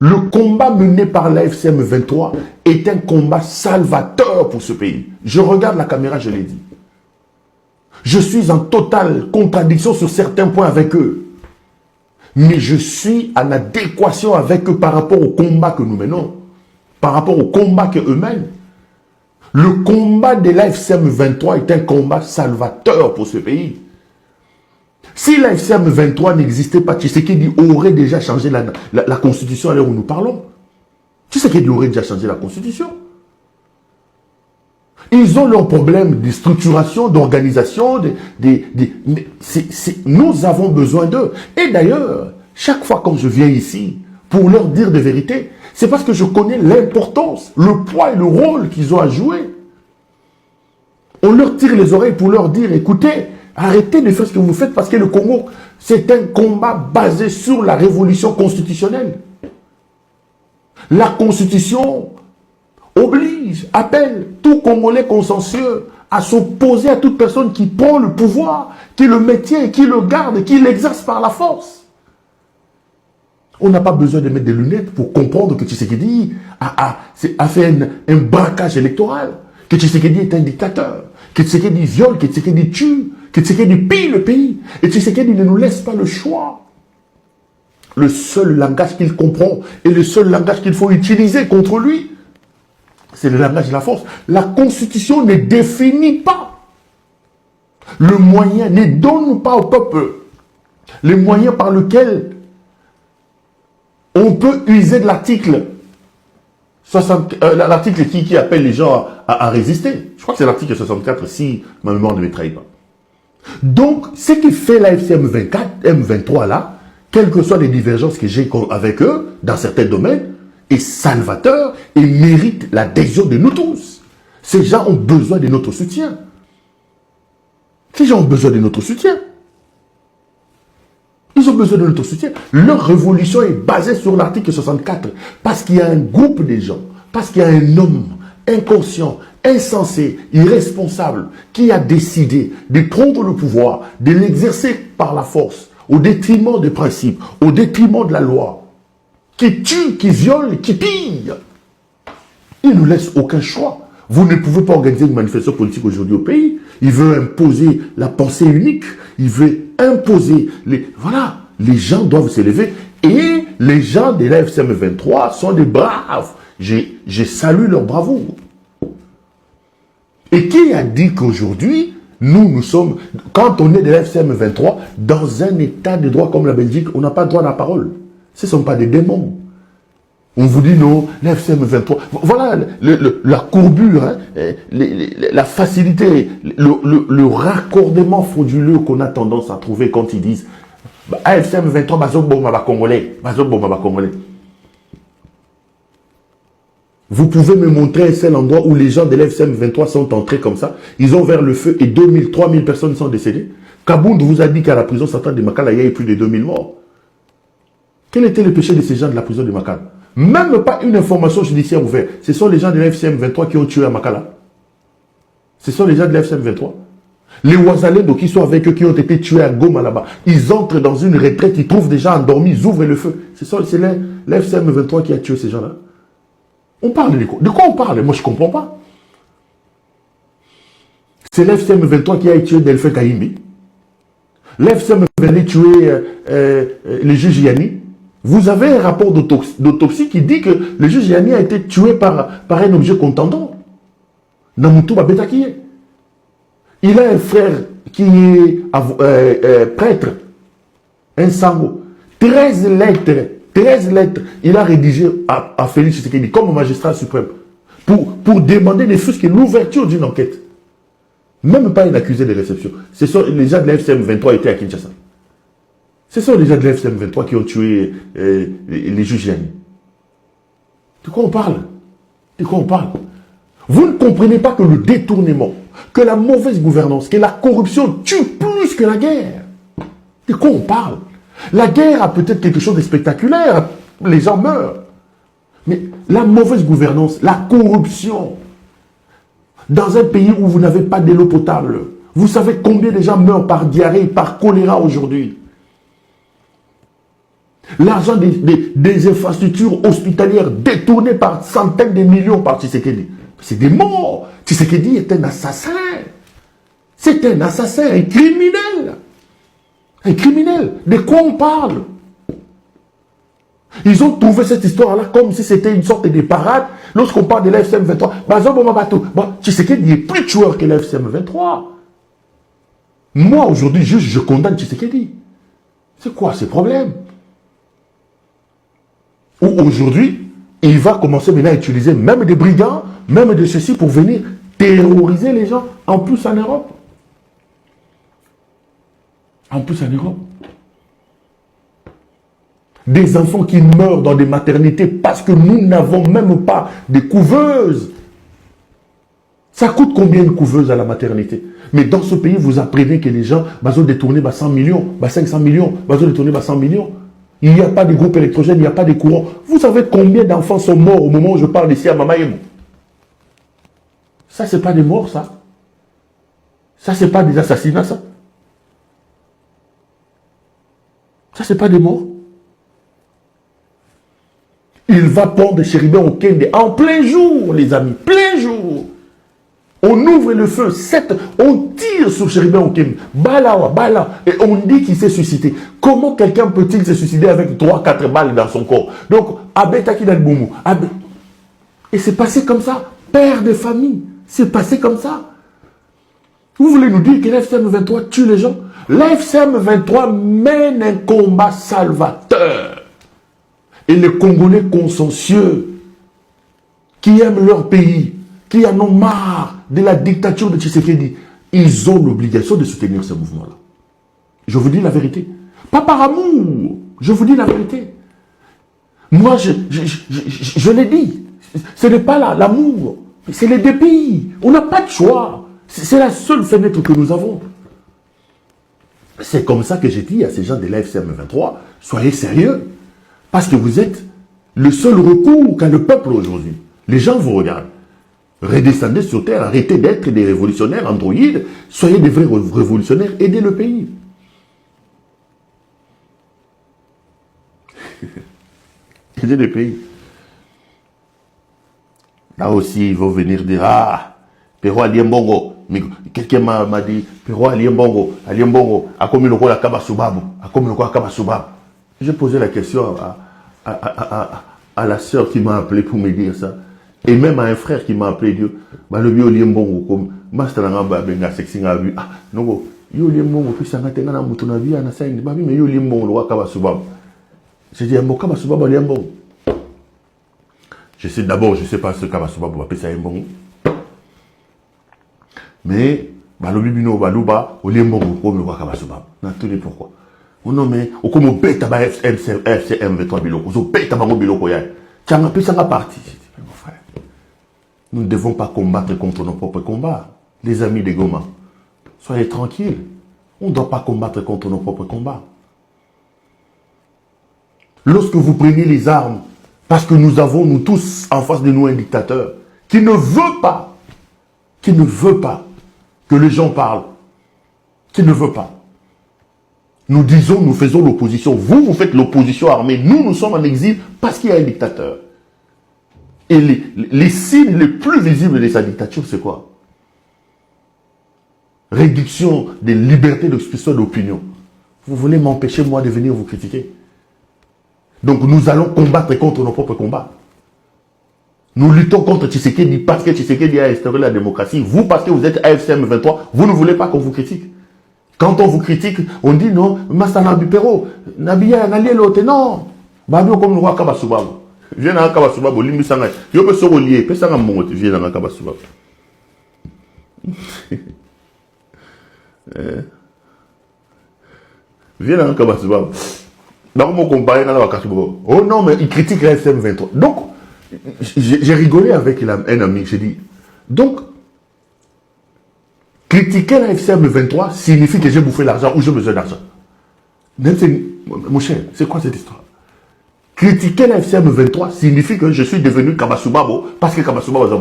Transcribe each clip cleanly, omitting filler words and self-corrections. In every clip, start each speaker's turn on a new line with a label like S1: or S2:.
S1: Le combat mené par l'AFCM 23 est un combat salvateur pour ce pays. Je regarde la caméra, je l'ai dit. Je suis en totale contradiction sur certains points avec eux. Mais je suis en adéquation avec eux par rapport au combat que nous menons. Par rapport au combat qu'eux mènent. Le combat de l'AFCM 23 est un combat salvateur pour ce pays. Si l'AFCM 23 n'existait pas, Tshisekedi aurait déjà changé la constitution à l'heure où nous parlons. Tshisekedi aurait déjà changé la constitution. Ils ont leurs problèmes de structuration, d'organisation. Nous avons besoin d'eux. Et d'ailleurs, chaque fois quand je viens ici, pour leur dire des vérités, c'est parce que je connais l'importance, le poids et le rôle qu'ils ont à jouer. On leur tire les oreilles pour leur dire, écoutez, arrêtez de faire ce que vous faites parce que le Congo, c'est un combat basé sur la révolution constitutionnelle. La constitution oblige, appelle tout Congolais consensueux à s'opposer à toute personne qui prend le pouvoir, qui le maintient, qui le garde, qui l'exerce par la force. On n'a pas besoin de mettre des lunettes pour comprendre que Tshisekedi a fait un braquage électoral, que Tshisekedi est un dictateur, que Tshisekedi viole, que Tshisekedi tue, que Tshisekedi pille le pays. Et Tshisekedi ne nous laisse pas le choix. Le seul langage qu'il comprend et le seul langage qu'il faut utiliser contre lui, c'est le langage de la force. La Constitution ne définit pas le moyen, ne donne pas au peuple les moyens par lesquels on peut user de l'article 60, l'article qui appelle les gens à résister. Je crois que c'est l'article 64 si ma mémoire ne me trahit pas. Donc, ce qui fait la FCM 24, M23 là, quelles que soient les divergences que j'ai avec eux, dans certains domaines, est salvateur et mérite l'adhésion de nous tous. Ces gens ont besoin de notre soutien. Ces gens ont besoin de notre soutien. Ils ont besoin de notre soutien. Leur révolution est basée sur l'article 64. Parce qu'il y a un groupe de gens, parce qu'il y a un homme inconscient, insensé, irresponsable, qui a décidé de prendre le pouvoir, de l'exercer par la force, au détriment des principes, au détriment de la loi, qui tue, qui viole, qui pille. Il ne nous laisse aucun choix. Vous ne pouvez pas organiser une manifestation politique aujourd'hui au pays. Il veut imposer la pensée unique. Il veut imposer les... Voilà, les gens doivent s'élever. Et les gens de la FCM 23 sont des braves. Je salue leur bravoure. Et qui a dit qu'aujourd'hui, nous sommes, quand on est de la FCM 23, dans un état de droit comme la Belgique, on n'a pas droit à la parole. Ce ne sont pas des démons. On vous dit non, l'FCM 23. Voilà la courbure, hein, la facilité, le raccordement frauduleux qu'on a tendance à trouver quand ils disent AFCM 23, Congolais. Vous pouvez me montrer un seul endroit où les gens de l'FCM 23 sont entrés comme ça. Ils ont ouvert le feu et 2000, 3000 personnes sont décédées. Kabound vous a dit qu'à la prison centrale de Makala, il y a eu plus de 2000 morts. Quel était le péché de ces gens de la prison de Makala? Même pas une information judiciaire ouverte. Ce sont les gens de l'FCM 23 qui ont tué à Makala. Ce sont les gens de l'FCM 23. Les Ouazalendo qui sont avec eux, qui ont été tués à Goma là-bas. Ils entrent dans une retraite, ils trouvent des gens endormis, ils ouvrent le feu. C'est l'FCM 23 qui a tué ces gens-là. On parle de quoi? De quoi on parle? Moi, je ne comprends pas. C'est l'FCM 23 qui a tué Delphin Kaimbi. L'FCM 23 a tué le juge Yanni. Vous avez un rapport d'autopsie qui dit que le juge Yanni a été tué par un objet contendant. Namutu Babetakie. Il a un frère qui est prêtre, un sango. 13 lettres, il a rédigé à Félix Tshisekedi comme magistrat suprême pour demander ne fût-ce que l'ouverture d'une enquête. Même pas une accusé de réception. Ce sont les gens de la FCM 23 étaient à Kinshasa. Ce sont les gens de la FCM 23 qui ont tué les juges Yanni. De quoi on parle? De quoi on parle? Vous ne comprenez pas que le détournement, que la mauvaise gouvernance, que la corruption tue plus que la guerre. De quoi on parle? La guerre a peut-être quelque chose de spectaculaire. Les gens meurent. Mais la mauvaise gouvernance, la corruption, dans un pays où vous n'avez pas d'eau potable, vous savez combien de gens meurent par diarrhée, par choléra aujourd'hui? L'argent des infrastructures hospitalières détournées par centaines de millions par Tshisekedi. C'est des morts. Tshisekedi est un assassin. C'est un assassin, un criminel. Un criminel. De quoi on parle? Ils ont trouvé cette histoire-là comme si c'était une sorte de parade. Lorsqu'on parle de la FCM 23, Tshisekedi est plus tueur que la FCM 23. Moi, aujourd'hui, juste, je condamne Tshisekedi. C'est quoi ces problèmes? Aujourd'hui, il va commencer maintenant à utiliser même des brigands, même de ceci pour venir terroriser les gens, en plus en Europe. En plus en Europe. Des enfants qui meurent dans des maternités parce que nous n'avons même pas de couveuses. Ça coûte combien une couveuse à la maternité? Mais dans ce pays, vous apprenez que les gens ont détourné 100 millions, 500 millions, ont détourné 100 millions. Il n'y a pas de groupe électrogène, il n'y a pas de courant. Vous savez combien d'enfants sont morts au moment où je parle ici à Mamaïmo? Ça, c'est pas des morts, ça. Ça, c'est pas des assassinats, ça. Ça, c'est pas des morts. Il va pondre Chéribin au Kende en plein jour, les amis, plein jour. On ouvre le feu, on tire sur Chéribin au Kende, bala, et on dit qu'il s'est suicidé. Comment quelqu'un peut-il se suicider avec 3-4 balles dans son corps? Donc, Abetaki dans le boumou. Et c'est passé comme ça, père de famille, c'est passé comme ça. Vous voulez nous dire que l'FCM 23 tue les gens? L'FCM 23 mène un combat salvateur. Et les Congolais consciencieux, qui aiment leur pays, qui en ont marre de la dictature de Tshisekedi, ils ont l'obligation de soutenir ce mouvement-là. Je vous dis la vérité. Pas par amour, je vous dis la vérité. Moi, je l'ai dit, ce n'est pas l'amour, c'est le dépit. On n'a pas de choix. C'est la seule fenêtre que nous avons. C'est comme ça que j'ai dit à ces gens de l'AFCM 23, soyez sérieux. Parce que vous êtes le seul recours qu'a le peuple aujourd'hui. Les gens vous regardent. Redescendez sur terre, arrêtez d'être des révolutionnaires androïdes, soyez des vrais révolutionnaires, aidez le pays. Aidez le pays. Là aussi, ils vont venir dire, ah, Pero Aliembongo. Quelqu'un m'a dit, Pero Aliembongo, a commis le rôle à Kabasubabu, a commis le rôle à Kabasubabu. J'ai posé la question à la sœur qui m'a appelé pour me dire ça. Et même à un frère qui m'a appelé, Dieu, le bio liembongo comme masteranga benga sexinga vu ah non yo liembongo puis ça ngatenga na mutu na vie na saindi babi mais yo liembongo lo kaba subab. J'ai dit mbo kaba subab liembongo. Je sais d'abord, je sais pas ce kaba subab va appeler ça liembongo. Mais balobi bino baluba o liembongo comme lo kaba subab. Na tous les pourquoi. Oh non mais au comme beta ba FCM 23 biloko, zo beta bango biloko ya. Tchanga puis ça nga parti. Mon frère. Nous ne devons pas combattre contre nos propres combats. Les amis des Goma, soyez tranquilles. On ne doit pas combattre contre nos propres combats. Lorsque vous prenez les armes, parce que nous avons, nous tous, en face de nous, un dictateur qui ne veut pas que les gens parlent, qui ne veut pas. Nous disons, nous faisons l'opposition. Vous, vous faites l'opposition armée. Nous, nous sommes en exil parce qu'il y a un dictateur. Et les signes les plus visibles de sa dictature, c'est quoi? Réduction des libertés d'expression d'opinion. Vous voulez m'empêcher, moi, de venir vous critiquer? Donc, nous allons combattre contre nos propres combats. Nous luttons contre Tshisekedi parce que Tshisekedi a instauré la démocratie. Vous, parce que vous êtes AFCM 23, vous ne voulez pas qu'on vous critique. Quand on vous critique, on dit non, Masta Nabipero, Nabiya Nalielo, non. Babio comme le roi Kabasubabu. Viens dans Kabasubabu, Limbisanga. Yo peux se relier, peut s'en monter, viens dans Kabasubabu. Viens dans Kabasubabu. Donc, mon combat, oh non, mais il critique la FM 23. Donc, j'ai rigolé avec un ami, j'ai dit, donc, critiquer la FCM 23 signifie que j'ai bouffé l'argent ou j'ai besoin d'argent. Mon cher, c'est quoi cette histoire? Critiquer la FCM 23 signifie que je suis devenu Kabasubabo parce que Kabasubabo a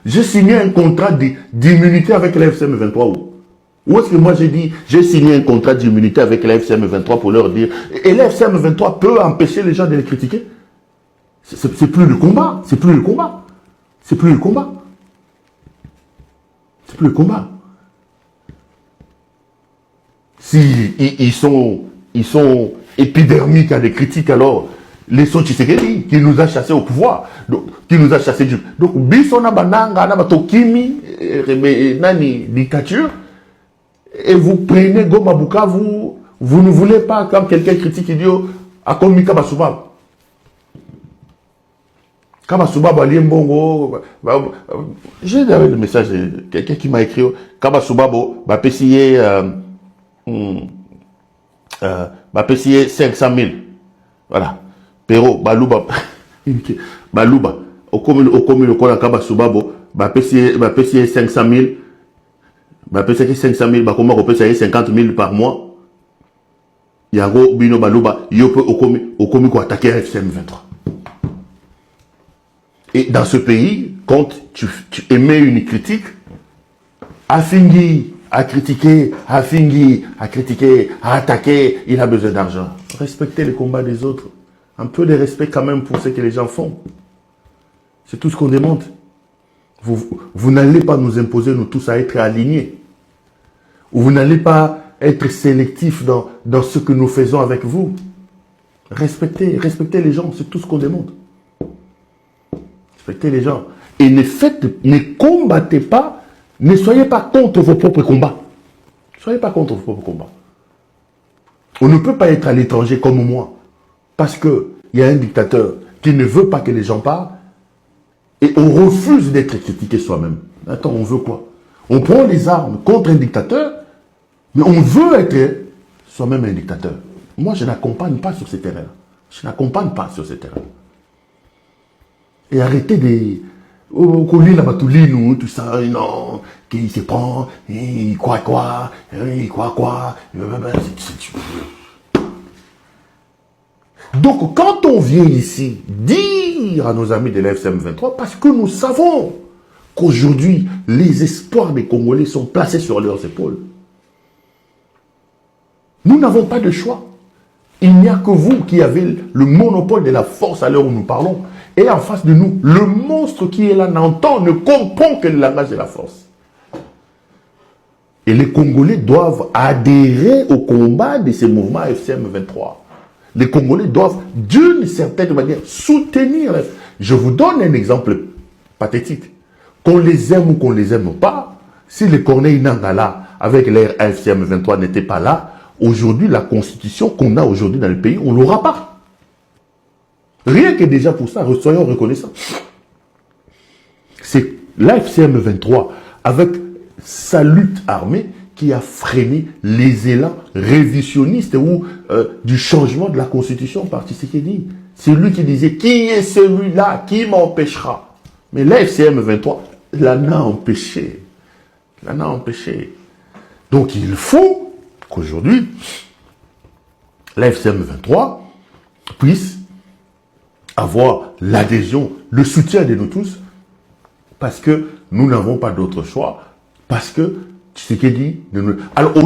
S1: J'ai signé un contrat d'immunité avec la FCM 23. Où est-ce que moi j'ai dit, j'ai signé un contrat d'immunité avec la FCM 23 pour leur dire, et la FCM 23 peut empêcher les gens de les critiquer? C'est plus le combat, c'est plus le combat. C'est plus le combat. C'est plus le combat. Si ils sont épidermiques à des critiques, alors laissons Tshisekedi qui nous a chassés au pouvoir, donc, qui nous a chassés du... Donc, bisona bananga, nabatokimi, nani, dictature, et vous prenez Goma Bukavu, vous ne voulez pas, quand quelqu'un critique, il dit, a commis Kabasuba. Kabasuba, j'ai d'ailleurs le message de quelqu'un qui m'a écrit, Kabasuba, pessier, pessier 500 000. Voilà. Pero, Balouba, Balouba, au commun le Kola Kabasubabo, pessier 500 000. Pessier 500 000, comment on peut payer 50 000 par mois. Yango, Bino, Balouba, Yope, au commun quoi attaquer FCM 23. Et dans ce pays, quand tu émets une critique, Afingi à critiquer, Afingi à critiquer, à attaquer, il a besoin d'argent. Respectez les combats des autres. Un peu de respect quand même pour ce que les gens font. C'est tout ce qu'on demande. Vous n'allez pas nous imposer, nous tous, à être alignés. Ou vous n'allez pas être sélectifs dans ce que nous faisons avec vous. Respectez les gens, c'est tout ce qu'on demande. Respectez les gens. Et ne combattez pas, ne soyez pas contre vos propres combats. Ne soyez pas contre vos propres combats. On ne peut pas être à l'étranger comme moi. Parce qu'il y a un dictateur qui ne veut pas que les gens parlent et on refuse d'être critiqué soi-même. Attends, on veut quoi? On prend les armes contre un dictateur, mais on veut être soi-même un dictateur. Moi, je n'accompagne pas sur ces terrains-là. Je n'accompagne pas sur ces terrains. Et arrêtez de... tout ça, non, qu'il se prend, il croit quoi. Donc, quand on vient ici dire à nos amis de la FCM 23, parce que nous savons qu'aujourd'hui, les espoirs des Congolais sont placés sur leurs épaules. Nous n'avons pas de choix. Il n'y a que vous qui avez le monopole de la force à l'heure où nous parlons. Et en face de nous, le monstre qui est là n'entend, ne comprend que le langage de la force. Et les Congolais doivent adhérer au combat de ces mouvements FCM 23. Les Congolais doivent, d'une certaine manière, soutenir. Je vous donne un exemple pathétique. Qu'on les aime ou qu'on les aime pas, si les Corneille Nangala, avec l'air FCM 23, n'étaient pas là, aujourd'hui, la constitution qu'on a aujourd'hui dans le pays, on ne l'aura pas. Rien que déjà pour ça, soyons reconnaissants. C'est l'AFCM 23, avec sa lutte armée, qui a freiné les élans révisionnistes ou du changement de la constitution par Tshisekedi. C'est lui qui disait, qui est celui-là qui m'empêchera? Mais l'AFCM 23 l'en a empêché. L'en a empêché. Donc il faut qu'aujourd'hui, l'AFCM 23 puisse avoir l'adhésion, le soutien de nous tous, parce que nous n'avons pas d'autre choix, parce que Tshisekedi... Alors,